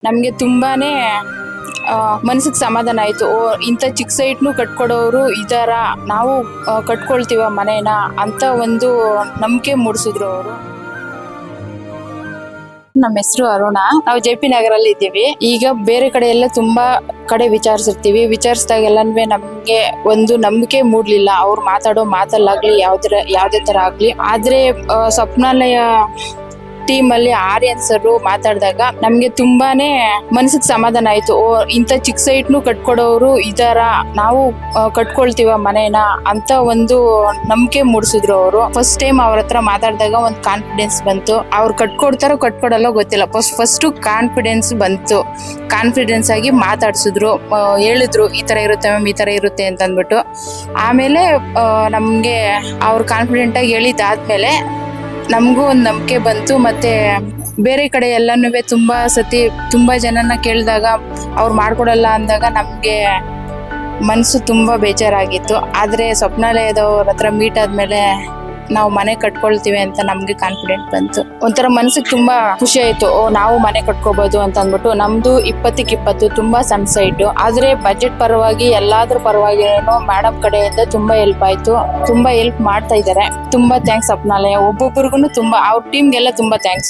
ನಮಗೆ ತುಂಬಾನೇ ಮನಸ್ಸಿಗೆ ಸಮಾಧಾನ ಆಯ್ತು. ಓ, ಇಂಥ ಚಿಕ್ಕ ಸೈಟ್ನು ಕಟ್ಕೊಡೋರು ಇದಾರ, ನಾವು ಕಟ್ಕೊಳ್ತೀವ ಮನೇನ ಅಂತ ಒಂದು ನಂಬಿಕೆ ಮೂಡಿಸಿದ್ರು ಅವರು. ನಮ್ಮ ಹೆಸರು ಅರುಣ. ನಾವು JP ನಗರಲ್ಲಿ ಇದ್ದೀವಿ. ಈಗ ಬೇರೆ ಕಡೆ ಎಲ್ಲ ತುಂಬಾ ಕಡೆ ವಿಚಾರಿಸಿರ್ತೀವಿ. ವಿಚಾರಿಸಿದಾಗೆಲ್ಲನೂ ನಮ್ಗೆ ಒಂದು ನಂಬಿಕೆ ಮೂಡ್ಲಿಲ್ಲ. ಅವ್ರು ಮಾತಾಡೋ ಮಾತಲ್ಲಾಗ್ಲಿ ಯಾವ್ದೇ ತರ ಆಗ್ಲಿ. ಆದ್ರೆ ಸ್ವಪ್ನಾಲಯ ಟೀಮ್ ಅಲ್ಲಿ ಆರ್ಯನ್ ಸರ್ ಮಾತಾಡಿದಾಗ ನಮ್ಗೆ ತುಂಬಾನೇ ಮನಸ್ಸಿಗೆ ಸಮಾಧಾನ ಆಯ್ತು. ಓ, ಇಂಥ ಚಿಕ್ಕ ಸೈಟ್ನು ಕಟ್ಕೊಡೋರು ಇದಾರ, ನಾವು ಕಟ್ಕೊಳ್ತೀವ ಮನೇನ ಅಂತ ಒಂದು ನಂಬಿಕೆ ಮೂಡಿಸಿದ್ರು ಅವರು. ಫಸ್ಟ್ ಟೈಮ್ ಅವ್ರ ಹತ್ರ ಮಾತಾಡಿದಾಗ ಒಂದು ಕಾನ್ಫಿಡೆನ್ಸ್ ಬಂತು. ಅವ್ರು ಕಟ್ಕೊಡ್ತಾರೋ ಕಟ್ಕೊಡಲ್ಲ ಗೊತ್ತಿಲ್ಲ, ಫಸ್ಟ್ ಕಾನ್ಫಿಡೆನ್ಸ್ ಬಂತು. ಕಾನ್ಫಿಡೆನ್ಸ್ ಆಗಿ ಮಾತಾಡ್ಸಿದ್ರು, ಹೇಳಿದ್ರು ಈ ತರ ಇರುತ್ತೆ ಮ್ಯಾಮ್, ಈ ತರ ಇರುತ್ತೆ ಅಂತ ಅಂದ್ಬಿಟ್ಟು. ಆಮೇಲೆ ನಮ್ಗೆ ಅವ್ರು ಕಾನ್ಫಿಡೆಂಟ್ ಆಗಿ ಹೇಳಿದಾದ್ಮೇಲೆ ನಮಗೂ ಒಂದು ನಂಬಿಕೆ ಬಂತು. ಮತ್ತೆ ಬೇರೆ ಕಡೆ ಎಲ್ಲನೂ ತುಂಬಾ ಜನನ ಕೇಳಿದಾಗ ಅವ್ರು ಮಾಡ್ಕೊಡಲ್ಲ ಅಂದಾಗ ನಮ್ಗೆ ಮನಸ್ಸು ತುಂಬಾ ಬೇಜಾರಾಗಿತ್ತು. ಆದ್ರೆ ಸ್ವಪ್ನಾಲಯದವ್ರ ಹತ್ರ ಮೀಟ್ ಆದ್ಮೇಲೆ ನಾವು ಮನೆ ಕಟ್ಕೊಳ್ತೀವಿ ಅಂತ ನಮ್ಗೆ ಕಾನ್ಫಿಡೆಂಟ್ ಬಂತು. ಒಂಥರ ಮನಸ್ಸಿಗೆ ತುಂಬಾ ಖುಷಿ ಆಯ್ತು. ಓ, ನಾವು ಮನೆ ಕಟ್ಕೋಬಹುದು ಅಂತ ಅಂದ್ಬಿಟ್ಟು. ನಮ್ದು 20-20 ತುಂಬಾ ಸಣ್ಣ ಸೈಟ್, ಆದ್ರೆ ಬಜೆಟ್ ಪರವಾಗಿ ಎಲ್ಲಾದ್ರ ಪರವಾಗಿ ಮೇಡಮ್ ಕಡೆಯಿಂದ ತುಂಬಾ ಹೆಲ್ಪ್ ಆಯ್ತು. ತುಂಬಾ ಹೆಲ್ಪ್ ಮಾಡ್ತಾ ಇದ್ದಾರೆ. ತುಂಬಾ ಥ್ಯಾಂಕ್ಸ್ ಸ್ವಪ್ನಾಲಯ. ಒಬ್ಬೊಬ್ಬರಿಗೂ ತುಂಬಾ, ಅವ್ರ ಟೀಮ್ಗೆಲ್ಲ ತುಂಬಾ ಥ್ಯಾಂಕ್ಸ್.